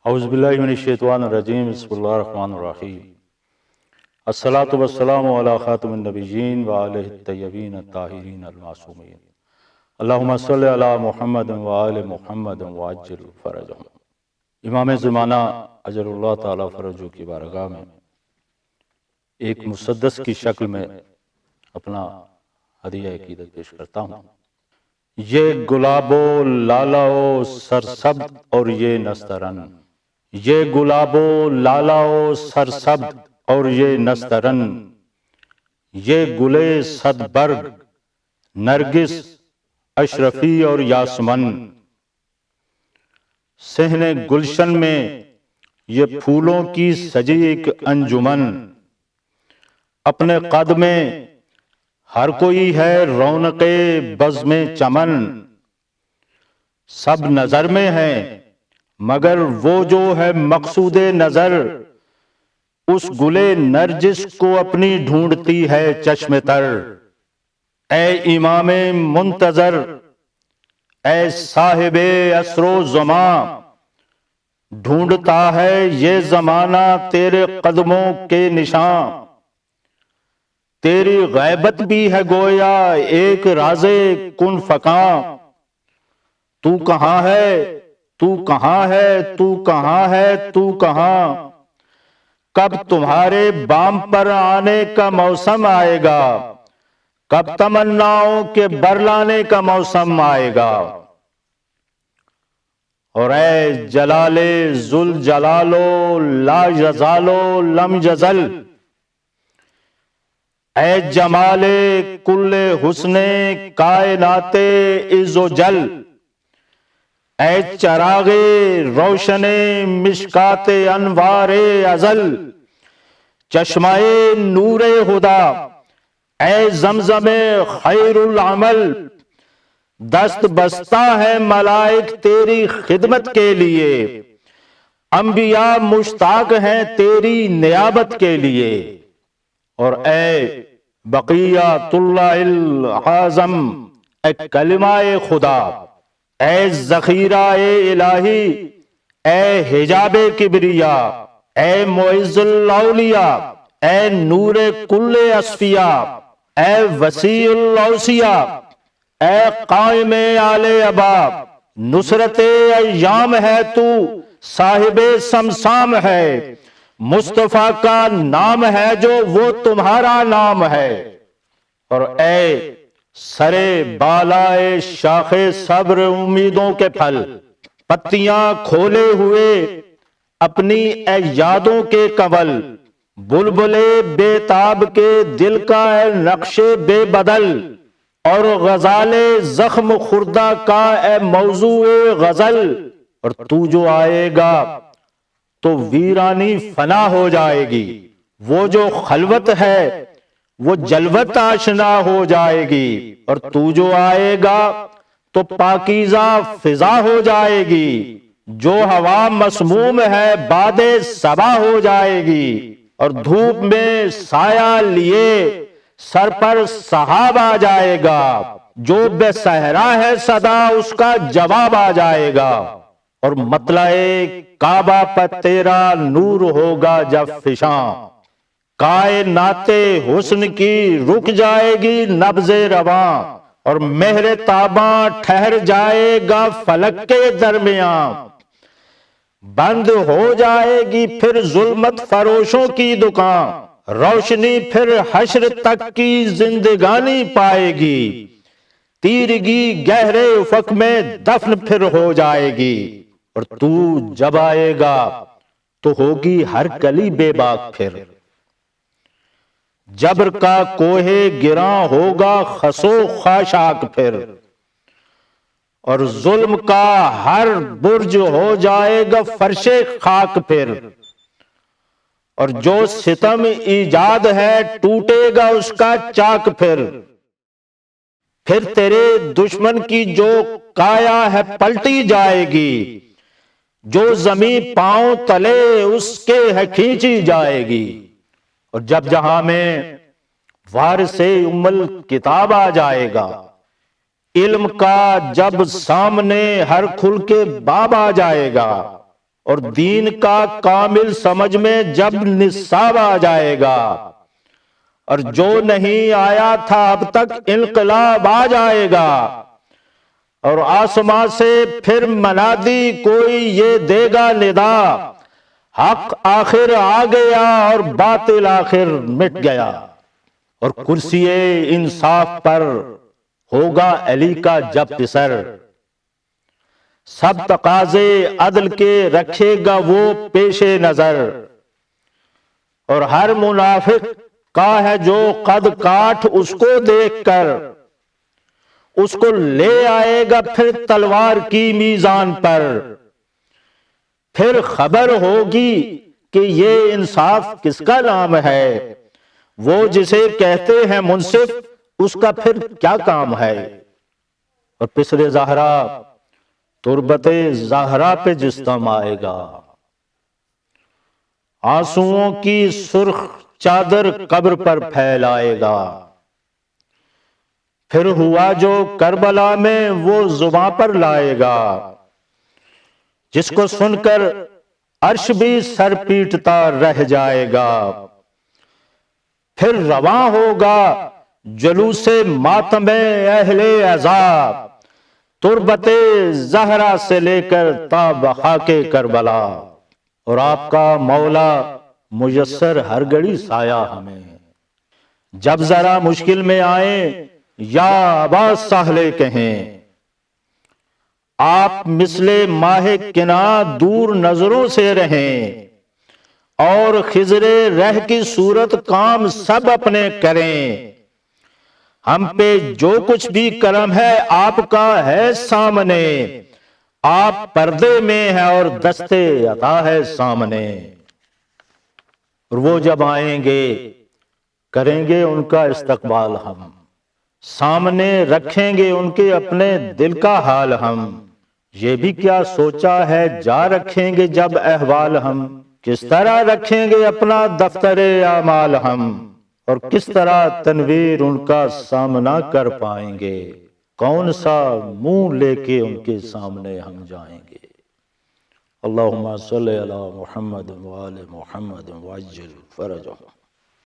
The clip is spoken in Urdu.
اعوذ باللہ من الشیطان الرجیم بسم اللہ الرحمن الرحیم الصلاۃ والسلام علی خاتم النبیین وآلہ الطیبین الطاہرین المعصومین اللہم صلی علی محمد وآل محمد وعجل فرجہم۔ امام زمانہ اجل اللہ تعالی فرجہ کی بارگاہ میں ایک مسدس کی شکل میں اپنا ہدیہ عقیدت پیش کرتا ہوں۔ یہ گلاب و لالا و سرسبز اور یہ نسترن، یہ گلاب و لالا و سرسبز اور یہ نسترن، یہ گلے صد برگ نرگس اشرفی اور یاسمن، صحن گلشن میں یہ پھولوں کی سجی ایک انجمن، اپنے قد میں ہر کوئی ہے رونق بزم چمن، سب نظر میں ہے مگر وہ جو ہے مقصود نظر، اس گلے نرجس کو اپنی ڈھونڈتی ہے چشم تر۔ اے امام منتظر، اے صاحب عصر و زمان، ڈھونڈتا ہے یہ زمانہ تیرے قدموں کے نشان، تیری غیبت بھی ہے گویا ایک راز کن فکاں، تو کہاں ہے تو کہاں ہے تو کہاں ہے تو کہاں، کب تمہارے بام پر آنے کا موسم آئے گا، کب تمناؤں کے برلانے کا موسم آئے گا۔ اور اے جلال ذوالجلالو لا یزالو لم یزل، اے جمال کل حسن کائنات عز و جل، اے چراغ روشن مشکات انوار ازل، چشمہ نور خدا، اے زمزم خیر العمل، دست بستہ ہے ملائک تیری خدمت کے لیے، انبیاء مشتاق ہیں تیری نیابت کے لیے۔ اور اے بقیت اللہ العظم، اے کلمہ خدا، اے ذخیرہ الہی، اے حجاب کبریا، اے معز الاولیاء، اے نور کل اصفیاء، اے وسیع الاوصیاء، اے قائم آل ابا، نصرت ایام ہے تو، صاحب سمسام ہے، مصطفیٰ کا نام ہے جو وہ تمہارا نام ہے۔ اور اے سرے بالائے شاخ صبر امیدوں کے پھل، پتیاں کھولے ہوئے اپنی اے یادوں کے کنول، بلبلے بے تاب کے دل کا اے نقش بے بدل، اور غزال زخم خوردہ کا اے موضوع غزل۔ اور تو جو آئے گا تو ویرانی فنا ہو جائے گی، وہ جو خلوت ہے وہ جلوت آشنا ہو جائے گی، اور تو جو آئے گا تو پاکیزہ فضا ہو جائے گی، جو ہوا مسموم ہے باد صبا ہو جائے گی، اور دھوپ میں سایہ لیے سر پر سحاب آ جائے گا، جو بے صحرا ہے صدا اس کا جواب آ جائے گا۔ اور مطلع کعبہ پر تیرا نور ہوگا جب فشاں، کائنات حسن کی رک جائے گی نبض رواں، اور مہر تاباں ٹھہر جائے گا فلک کے درمیان، بند ہو جائے گی پھر ظلمت فروشوں کی دکان، روشنی پھر حشر تک کی زندگانی پائے گی، تیرگی گہرے افق میں دفن پھر ہو جائے گی۔ اور تو جب آئے گا تو ہوگی ہر کلی بے باک، پھر جبر کا کوہ گراں ہوگا خسو خاشاک، پھر اور ظلم کا ہر برج ہو جائے گا فرش خاک، پھر اور جو ستم ایجاد ہے ٹوٹے گا اس کا چاک، پھر تیرے دشمن کی جو کایا ہے پلٹی جائے گی، جو زمین پاؤں تلے اس کے ہے کھینچی جائے گی۔ اور جب جہاں میں وارث ام الکتاب آ جائے گا، علم کا جب سامنے ہر کھل کے باب آ جائے گا، اور دین کا کامل سمجھ میں جب نصاب آ جائے گا، اور جو نہیں آیا تھا اب تک انقلاب آ جائے گا، اور آسمان سے پھر منادی کوئی یہ دے گا ندا، حق آخر آ گیا اور باطل آخر مٹ گیا، اور کرسی انصاف پر ہوگا علی کا جب پسر، سب تقاضے عدل کے رکھے گا وہ پیش نظر، اور ہر منافق کا ہے جو قد کاٹ اس کو دیکھ کر، اس کو لے آئے گا پھر تلوار کی میزان پر، پھر خبر ہوگی کہ یہ انصاف کس کا نام ہے، وہ جسے کہتے ہیں منصف اس کا پھر کیا کام ہے۔ اور پسر زہرا تربت زہرا پہ جس دم آئے گا، آنسوؤں کی سرخ چادر قبر پر پھیلائے گا، پھر ہوا جو کربلا میں وہ زباں پر لائے گا، جس کو سن کر عرش بھی سر پیٹتا رہ جائے گا، پھر رواں ہوگا جلوس ماتم اہل عذاب، تربت زہرا سے لے کر تا بخاک کربلا، اور آپ کا مولا میسر ہر گھڑی سایہ ہمیں، جب ذرا مشکل میں آئیں یا ابا سہلے کہیں، آپ مثل ماہ کنا دور نظروں سے رہیں، اور خضر رہ کی صورت کام سب اپنے کریں، ہم پہ جو کچھ بھی کرم ہے آپ کا ہے سامنے، آپ پردے میں ہیں اور دستے عطا ہے سامنے، اور وہ جب آئیں گے کریں گے ان کا استقبال ہم، سامنے رکھیں گے ان کے اپنے دل کا حال ہم، یہ بھی کیا سوچا ہے جا رکھیں گے جب احوال ہم، کس طرح رکھیں گے اپنا دفتر اعمال ہم، اور کس طرح تنویر ان کا سامنا کر پائیں گے، کون سا منہ لے کے ان کے سامنے ہم جائیں گے۔ اللہم صلی علی محمد وآل محمد وعجل فرجہ۔